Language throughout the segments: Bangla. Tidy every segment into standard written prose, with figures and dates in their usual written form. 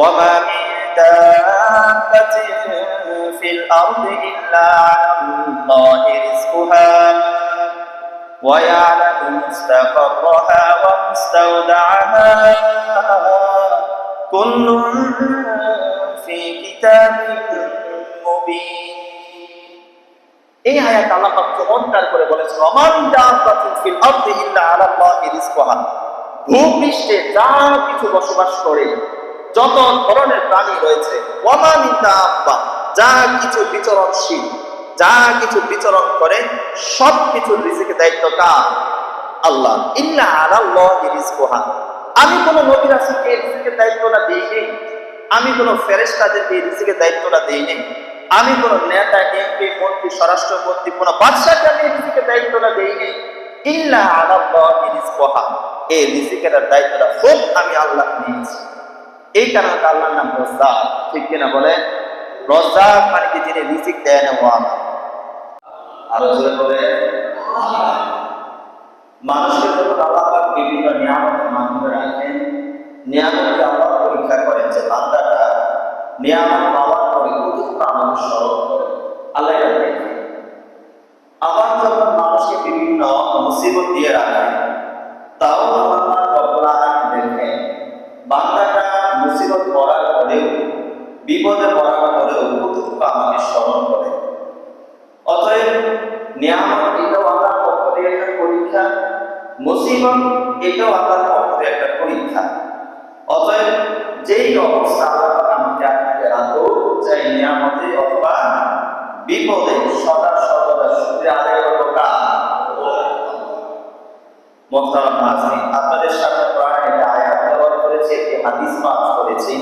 وما من دابة في الأرض إلا على الله رزقها ويعلم مستقرها ومستودعها كل في كتاب مبين এই আয়াত আল্লাহ পাক চমৎকার করে বলেছেন ওমান দাবাতিন ফিল আরদি ইল্লা আলাল্লাহি রিজকুহা ভূপৃষ্ঠে যা কিছু বসবাস করে যত ধরনের প্রাণী রয়েছে ওমা মিন দাব্বা যা কিছু বিচরণশীল যা কিছু বিচরণ করে সব কিছুর রিজিকের দায়িত্ব কার? আল্লাহ। ইল্লা আলাল্লাহি রিজকুহা আমি কোন নবী রাসূলকে রিজিকের দায়িত্বটা দেই নাই, আমি কোন ফেরেশতাদেরকে রিজিকের দায়িত্বটা দেই নাই, আমি কোন নেতা এমপি মন্ত্রী স্বরাষ্ট্রমন্ত্রী কোন বাদশাকে আমি রিজিকের দায়িত্বটা দেই নাই। ইল্লা আলাল্লাহি রিজকুহা এই রিজিকের দায়িত্বটা সব আমি আল্লাহ নিয়েছি। এই কারণে আল্লাহর নাম রাজ্জাক, ঠিক কিনা বলে? রাজ্জাক মানে কি যিনি রিজিক দেন ওয়ালা। আরো জোরে বলে মানুষের যখন আল্লাহ পাক বিভিন্ন নিয়ামতের মাধ্যমে রাখেন, নিয়ামতকে আল্লাহ পরীক্ষা করেন যে বান্দাটা নিয়ামত পাওয়ার পরে কতটুকু আমাকে স্মরণ করে আল্লাহ এটা দেখেন। আবার যখন মানুষকে বিভিন্ন মুসিবত দিয়ে রাখেন তাও আল্লাহ রব্বুল আলামিন দেখেন বান্দাটা মুসিবত পড়ার পরেও বিপদে পড়ার পরেও কতটুকু আমাকে স্মরণ করে। অতএব নিয়ামত এটাও আল্লাহর পক্ষ থেকে একটা পরীক্ষা, মুসিবত এটাও আল্লাহর পক্ষ থেকে একটা পরীক্ষা। অতএব যেই অবস্থা আল্লাহ আমাকে আপনাকে রাখো, চাই নিয়ামতে অথবা বিপদে, সদা সর্বদা শুকরিয়া আদায় করবো কার? মুহতারাম হাজিরিন, আপনাদের সামনে কোরআনে একটা আয়াত তেলাওয়াত করেছি, একটি হাদিস পাঠ করেছি।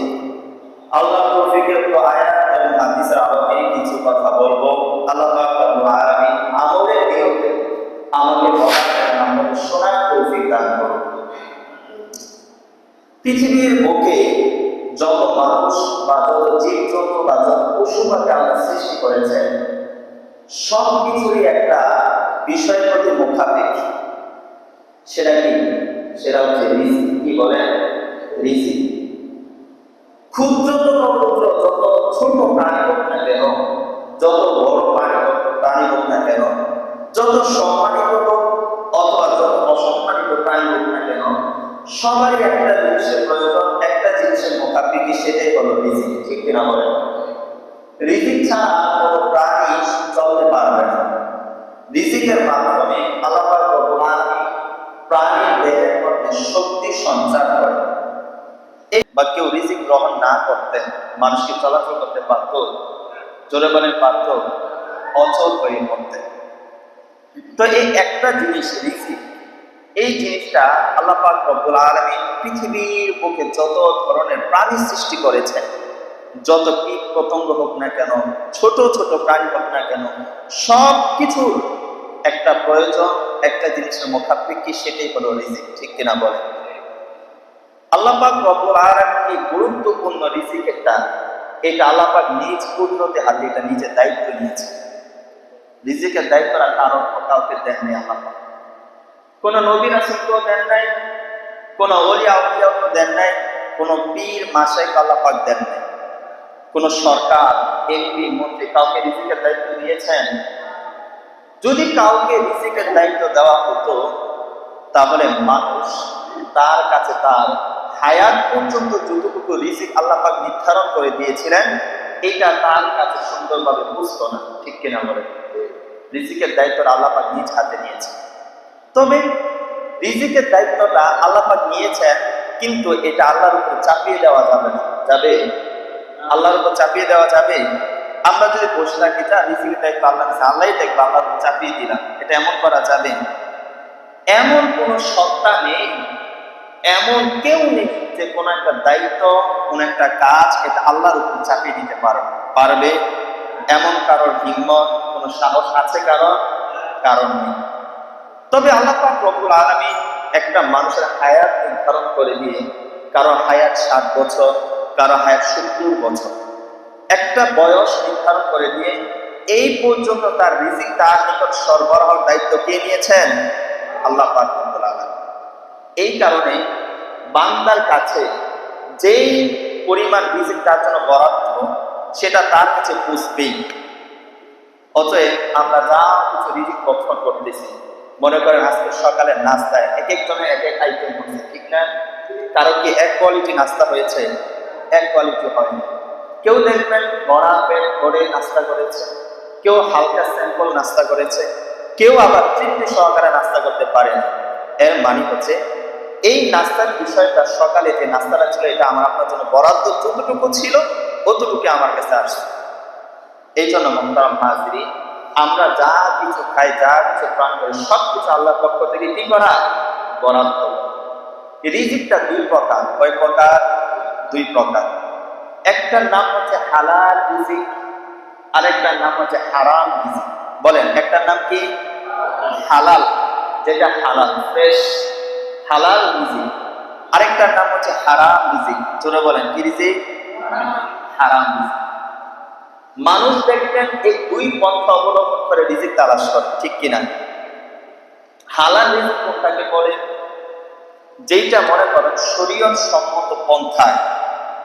আল্লাহ তৌফিকের তো আয়াত এবং হাদিসের আলোকে কিছু কথা বলবো। আল্লাহ পাক রব্বুল আলামিন আমলের নিয়তে আমাকে বলার এবং আমাকে শোনার তৌফিক দান করুন। পৃথিবীর বুকে যত মানুষ বা যত জীবজন্তু বা যত পশুপাখি আল্লাহ সৃষ্টি করেছেন সব কিছুরই একটা বিষয়ের প্রতি মুখাপেক্ষী। সেটা কি? সেটা হচ্ছে রিজিক। কি বলেন? রিজিক। ক্ষুদ্রতম ক্ষুদ্র যত ছোট প্রাণী হোক না কেন, যত বড় প্রাণী হোক না কেন, যত সম্মানিত হোক অথবা যত অসম্মানিত প্রাণী হোক না কেন, সবারই একটা জিনিসের প্রয়োজন, একটা জিনিসের মুখাপেক্ষী, সেটাই হলো রিজিক। ঠিক কিনা বলেন? রিজিক ছাড়া কোনো প্রাণী চলতে পারবে না। রিজিকের মাধ্যমে আল্লাহ পাক রব্বুল আলামিন প্রাণীর দেহের মধ্যে শক্তি সঞ্চার করে। বা কেউ রিজিক গ্রহণ না করতেন মানুষকে চলাচল করতে পারত? জোরে বলেন পারত? অচল হয়ে পড়তেন। তো এই একটা জিনিস রিজিক, এই জিনিসটা আল্লাহ পাক রব্বুল আলামিন পৃথিবীর বুকে যত ধরনের প্রাণী সৃষ্টি করেছেন, যত কীট পতঙ্গ হোক না কেন, ছোট ছোট প্রাণী হোক না কেন, সব কিছুর একটা প্রয়োজন, একটা জিনিসের মুখাপেক্ষী, সেটাই হলো রিজিক। ঠিক কিনা বলেন? আল্লাহ পাক রব্বুল আলামিন এই গুরুত্বপূর্ণ রিজিকটা, এটা আল্লাহ পাক নিজ কুদরতে হাতে এটা নিজের দায়িত্ব নিয়েছে। রিজিকের দায়িত্বটা কাউকে দেননি আল্লাহ পাক। কোন নবী রাসূলকেও দেন নাই, কোন ওলিয়া আউলিয়াকেও দেন নাই, কোন পীর মাশায়েখ আল্লাহ পাক দেন নাই, কোন সরকার এমপি মন্ত্রী কাউকে রিজিকের দায়িত্ব দিয়েছেন? যদি কাউকে রিজিকের দায়িত্ব দেওয়া হতো তাহলে মানুষ তার কাছে তার হায়াত পর্যন্ত যতটুকু রিজিক আল্লাহ পাক নির্ধারণ করে দিয়েছিলেন এটা তার কাছে সুন্দরভাবে বুঝতো না। ঠিক কিনা বলে? রিজিকের দায়িত্বটা আল্লাহ পাক নিজ হাতে নিয়েছে। তবে রিজিকের দায়িত্বটা আল্লাহ পাক নিয়েছেন, কিন্তু এটা আল্লাহর উপর চাপিয়ে দেওয়া যাবে না। যাবে? আল্লাহর উপর চাপিয়ে দেওয়া যাবে? আমরা যদি বসে থাকি যা রিজিকের দায়িত্ব আল্লাহ নিয়েছে, আল্লাহই দেখবো, আল্লাহর উপর চাপিয়ে দিলাম, এটা এমন করা যাবে? এমন কোন সত্তা নেই, এমন কেউ নেই যে কোন একটা দায়িত্ব, কোন একটা কাজ এটা আল্লাহর উপর চাপিয়ে দিতে পারবে। এমন কারোর হিম্মত, কোন সাহস আছে কারণ নেই। তবে আল্লাহ পাক রব্বুল আলামিন একটা মানুষের হায়াত নির্ধারণ করে দিয়ে, কারো হায়াত 60 বছর, কারো হায়াত 70 বছর, একটা বয়স নির্ধারণ করে দিয়ে এই পর্যন্ত তার রিজিক তার নিকট সরবরাহের দায়িত্ব কে নিয়েছেন? আল্লাহ পাক রব্বুল আলামিন। এই কারণে বান্দার কাছে যেই পরিমাণ রিজিক তার জন্য বরাদ্দ সেটা তার কাছে বুঝবেই। অতএব আমরা যা কিছু রিজিক ভক্ষণ করতেছি, মনে করেন আজকে সকালের নাস্তায় এক একজনের এক এক আইটেম হচ্ছে, ঠিক না? কারো কি এক কোয়ালিটি নাস্তা হয়েছে? এক কোয়ালিটি হয়নি। কেউ দেখবেন ভরা পেট ভরে নাস্তা করেছে, কেউ হালকা স্যাম্পল নাস্তা করেছে, কেউ আবার তৃপ্তি সহকারে নাস্তা করতে পারেন। এর মানে হচ্ছে এই নাস্তার বিষয়টা, সকালে যে নাস্তাটা ছিল এটা আমার আপনার জন্য বরাদ্দ যতটুকু ছিল অতটুকু আমার কাছে আসছে। এই জন্য মুহতারাম হাজিরিন, আমরা যা কিছু খাই, যা কিছু প্রাণ করি, সবকিছু আল্লাহর পক্ষ থেকে কি করা? বরাদ্দ। রিজিকটা দুই প্রকার। কয় প্রকার? দুই প্রকার। একটার নাম হচ্ছে হালাল রিজিক, আরেকটার নাম হচ্ছে হারাম রিজিক। বলেন, একটার নাম কি? হালাল, যেটা হালাল ফ্রেশ হালাল রিজিক। আরেকটার নাম হচ্ছে হারাম রিজিক। জোরে বলেন, কি রিজিক? হারাম রিজিক। মানুষ দেখবেন এই দুই পন্থা অবলম্বন করে রিজিক তালাশ করে, ঠিক কিনা? হালাল রিজিক কোনটাকে বলে? যেটা মনে করেন শরীয়ত সম্মত পন্থায়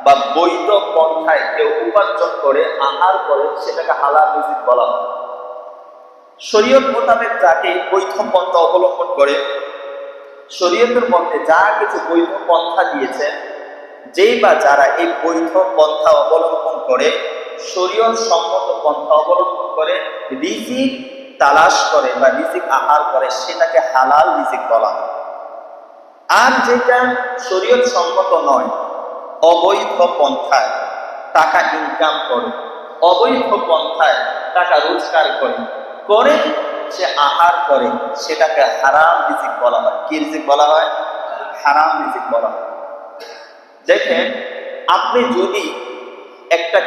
বা বৈধ পন্থায় কেউ উপার্জন করে আহার করে, সেটাকে হালাল রিজিক বলা হয়। শরীয়ত মোতাবেক যাকে বৈধ পন্থা অবলম্বন করে, শরীয়তের মধ্যে যা কিছু বৈধ পন্থা দিয়েছে, যেই বা যারা এই বৈধ পন্থা অবলম্বন করে, শরীয়ত সম্মত পন্থা অবলম্বন করে রিজিক তালাশ করে বা রিজিক আহার করে, সেটাকে হালাল রিজিক বলা হয়। আর যেটা শরীয়ত সম্মত নয়, অবৈধ পন্থায় টাকা ইনকাম করে, অবৈধ পন্থায় টাকা রোজগার করে সে আহার করে, সেটাকে হারাম রিজিক বলা হয়। কি রিজিক বলা হয়? হারাম রিজিক বলা হয়। দেখেন, আপনি যদি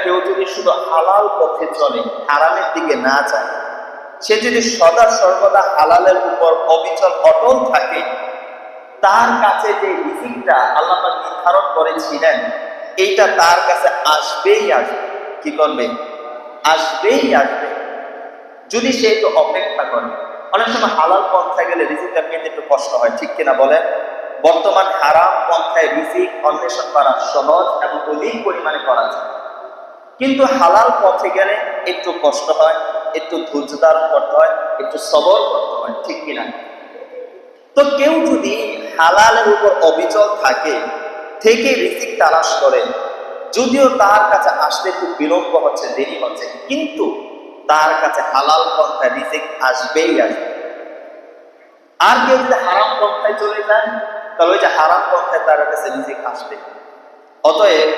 কেউ যদি শুধু হালাল পথে চলে, হারামের দিকে না যায়, সে যদি সদা সর্বদা হালালের উপর অবিচল অটল থাকে, তার কাছে যে রিজিকটা আল্লাহ পাক নির্ধারণ করেছিলেন, এইটা তার কাছে আসবেই আসবে। কি করবে? আসবেই আসবে, যদি সে একটু অপেক্ষা করে। অনেক সময় হালাল পন্থায় গেলে রিজিকটা পেতে একটু কষ্ট হয়, ঠিক কিনা বলেন? বর্তমান হারাম পন্থায় রিজিক অন্বেষণ করা সহজ এবং অধিক পরিমাণে করা যায়, কিন্তু হালাল পথে গেলে একটু কষ্ট হয়, একটু ধৈর্য ধারণ করতে হয়, একটু সবর করতে হয়, ঠিক কিনা? তো কেউ যদি হালালের উপর অবিচল থেকে রিজিক তালাশ করে, যদিও তার কাছে আসতে খুব বিলম্ব হচ্ছে, দেরি হচ্ছে, কিন্তু তার কাছে হালাল পন্থায় রিজিক আসবেই আসবে। আর কেউ যদি হারাম পন্থায় চলে যায়, তাহলে ওই যে হারাম পন্থায় তার কাছে রিজিক আসবে। অতএব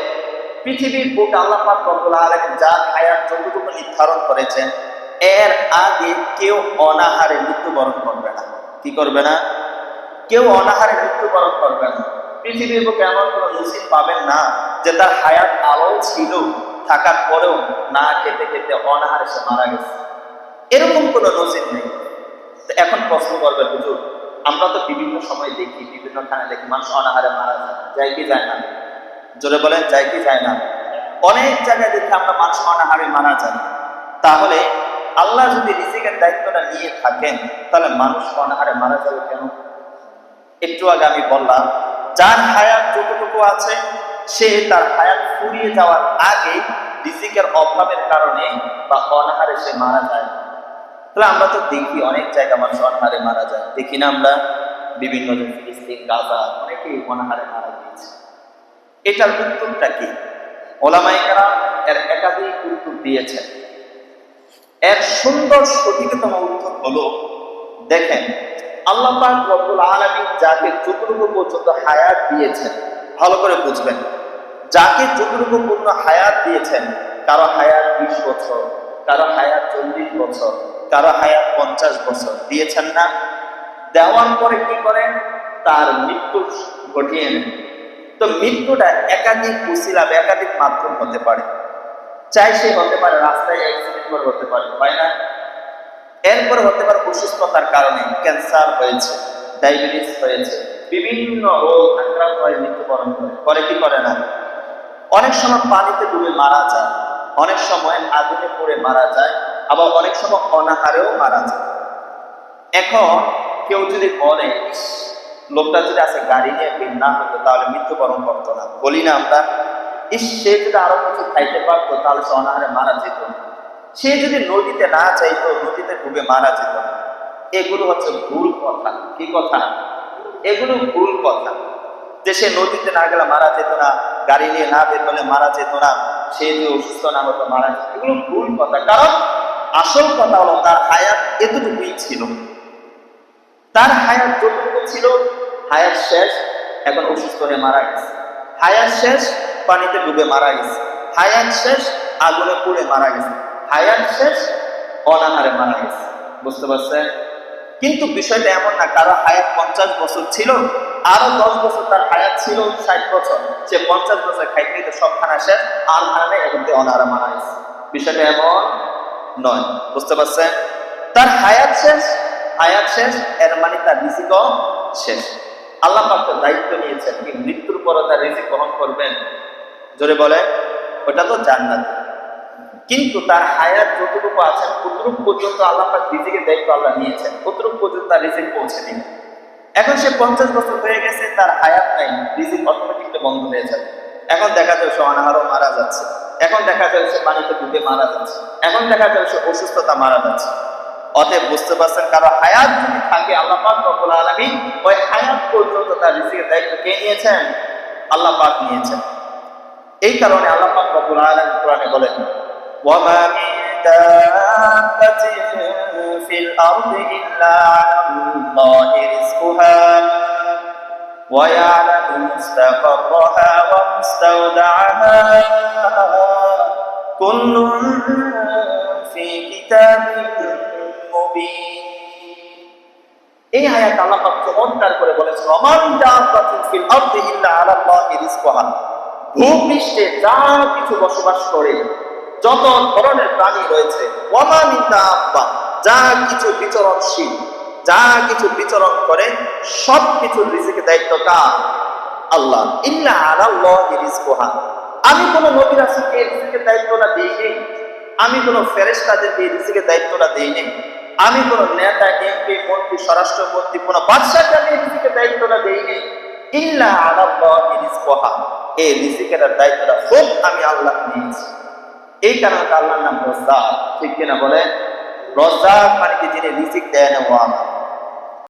পৃথিবীর বুকে আল্লাহ পাক রব্বুল আলামিন যার হায়াত যতটুকু নির্ধারণ করেছেন, এর আগে কেউ অনাহারে মৃত্যুবরণ করবে না। কি করবে না? কেউ অনাহারে মৃত্যুবরণ করবে না। পৃথিবীর বুকে এমন কোন নসিব পাবেন না যে তার হায়াত আলো ছিল, থাকার পরেও না খেতে খেতে অনাহারে সে মারা গেছে, এরকম কোন নসিব নেই। এখন প্রশ্ন করবে, হুজুর, আমরা তো বিভিন্ন সময় দেখি, বিভিন্ন স্থানে দেখি মানুষ অনাহারে মারা যায় কি যায় না? জোরে বলেন, যায় কি যায় না? অনেক জায়গায় দেখি আমরা মানুষ অনাহারে মারা যায়। তাহলে আল্লাহ যদি রিজিকের দায়িত্বটা নিয়ে থাকেন, তাহলে মানুষ অনাহারে মারা যাবে কেন? একটু আগে আমি বললাম, যার হায়াত যতটুকু আছে, সে তার হায়াত ফুরিয়ে যাওয়ার আগে রিজিকের অভাবের কারণে বা অনাহারে সে মারা যায়। তাহলে আমরা তো দেখি অনেক জায়গা মানুষ অনাহারে মারা যায়, দেখি না আমরা? বিভিন্ন ফিলিস্তিন, গাজা, অনেকেই অনাহারে মারা গিয়েছে। এটার উত্তরটা কি? ওলামায়ে কেরাম এর একাধিক উত্তর দিয়েছেন। এর সুন্দর সঠিকতম উত্তর হলো, দেখেন, আল্লাহ পাক রব্বুল আলামিন যাকে যতটুকু পর্যন্ত হায়াত দিয়েছেন, ভালো করে বুঝবেন, যাকে যতটুকু পূর্ণ হায়াত দিয়েছেন, কারো হায়াত 20 বছর, কারো হায়াত 40 বছর, কারো হায়াত 50 বছর দিয়েছেন না? দেওয়ার পরে কি করেন? তার মৃত্যু ঘটিয়ে নেন। তো মৃত্যুটা একাধিক উসিলা, একাধিক মাধ্যম হতে পারে। চাই সে হতে পারে রাস্তায় অ্যাক্সিডেন্ট করে হতে পারে, হয় না? এরপরে হতে পারে অসুস্থতার কারণে, ক্যান্সার হয়েছে, ডায়াবেটিস হয়েছে, বিভিন্ন রোগ আক্রান্ত হয়ে মৃত্যুবরণ করে কি করে না? অনেক সময় পানিতে ডুবে মারা যায়, অনেক সময় আগুনে পড়ে মারা যায়, আবার অনেক সময় অনাহারেও মারা যায়। এখন কেউ যদি বলে, লোকটা যদি আছে গাড়ি নিয়ে বের না হতো তাহলে মৃত্যুবরণ করতো না, বলি না আমরা? সে যদি আরো কিছু খাইতে পারতো তাহলে সে অনাহারে মারা যেত না। সে যদি নদীতে না চাইতো নদীতে ডুবে মারা যেত না। এগুলো হচ্ছে ভুল কথা। কি কথা? এগুলো ভুল কথা। যে সে নদীতে না গেলে মারা যেত না, গাড়ি নিয়ে না বের হলে মারা যেত না, সে যে অসুস্থ না হতো মারা যেত, এগুলো ভুল কথা। কারণ আসল কথা হলো তার হায়াত এতটুকুই ছিল। তার হায়াত যতটুকু ছিল, হায়াত শেষ, এখন অসুস্থ হয়ে মারা গেছে। হায়াত শেষ, পানিতে ডুবে মারা গেছে। হায়াত শেষ, আগুনে পুড়ে মারা গেছে। হায়াত শেষ, অনাহারে মারা গেছে। বুঝতে পারছেন? কিন্তু বিষয়টা এমন না কারো হায়াত 50 বছর ছিল, আরো 10 বছর তার হায়াত ছিল 60 বছর, সে 50 বছর খাইতে তো সব খানা শেষ, আর খানা নেই, এখন অনাহারে মারা গেছে। বিষয়টা এমন নয়। বুঝতে পারছেন? তার হায়াত শেষ, হায়াত শেষ, এর মানে তার রিজিকও শেষ। আল্লাহ পাক তো দায়িত্ব নিয়েছেন কি মৃত্যুর পর তার রিজিক গ্রহণ করবেন। জোরে বলেন, ওটা তো জান্নাত। কিন্তু তার হায়াত যতটুকু আছেন ততটুকু পর্যন্ত আল্লাহ পাক রিজিকের দায়িত্ব আল্লাহ নিয়েছেন, ততটুকু পর্যন্ত তার রিজিক পৌঁছে দিন। এখন সে 50 বছর হয়ে গেছে, তার হায়াত নাই, রিজিক অটোমেটিকলি বন্ধ হয়ে যাবে। এখন দেখা যায় সে অনাহারও মারা যাচ্ছে, এখন দেখা যায় সে পানিতে ডুবে মারা যাচ্ছে, এখন দেখা যায় সে অসুস্থতা মারা যাচ্ছে। অতএব বুঝতে পারছেন, কারো হায়াত যদি থাকে আল্লাহ পাক রব্বুল আলামিন ওই হায়াত পর্যন্ত তার রিজিকের দায়িত্ব কে নিয়েছেন? আল্লাহ পাক নিয়েছেন। এই কারণে আল্লাহ পাক রব্বুল আলামিন কোরআনে বলেন, ওয়ামা মিন দাব্বাতিন ফিল আরদি ইল্লা আলাল্লাহি রিজকুহা ওয়া ইয়ালামু মুস্তাকাররাহা ওয়া মুস্তাওদাআহা কুল্লুন ফি কিতাবিন মুবিন। এই আয়াত আল্লাহ পাক চমৎকার করে বলেছেন, ওয়ামা মিন দাব্বাতিন ফিল আরদি ইল্লা আলাল্লাহি রিজকুহা, ভূপৃষ্ঠে যা কিছু বসবাস করে, যত ধরনের প্রাণী রয়েছে, ওয়ামা মিন দাব্বা, যা কিছু বিচরণশীল, যা কিছু বিচরণ করে, সব কিছুর রিজিকের দায়িত্ব কার? আল্লাহ। ইল্লা আলাল্লাহি রিজকুহা, আমি কোন নবী রাসূলকে এই রিজিকের দায়িত্বটা দেই নাই, আমি কোন ফেরেশতাদেরকে এই রিজিকের দায়িত্বটা দেই নাই, আমি কোন নেতা, এমপি, মন্ত্রী, স্বরাষ্ট্রমন্ত্রী, কোন বাদশাকে আমি এই রিজিকের দায়িত্বটা দেই নাই। ইল্লা আলাল্লাহি রিজকুহা, এই রিজিকের দায়িত্বটা খুব আমি আল্লাহ নিয়েছি। এই কারণে আল্লাহর নাম রাজ্জাক। ঠিক কিনা বলে? রাজ্জাক মানে কি যিনি রিজিক দেন ওয়ালা।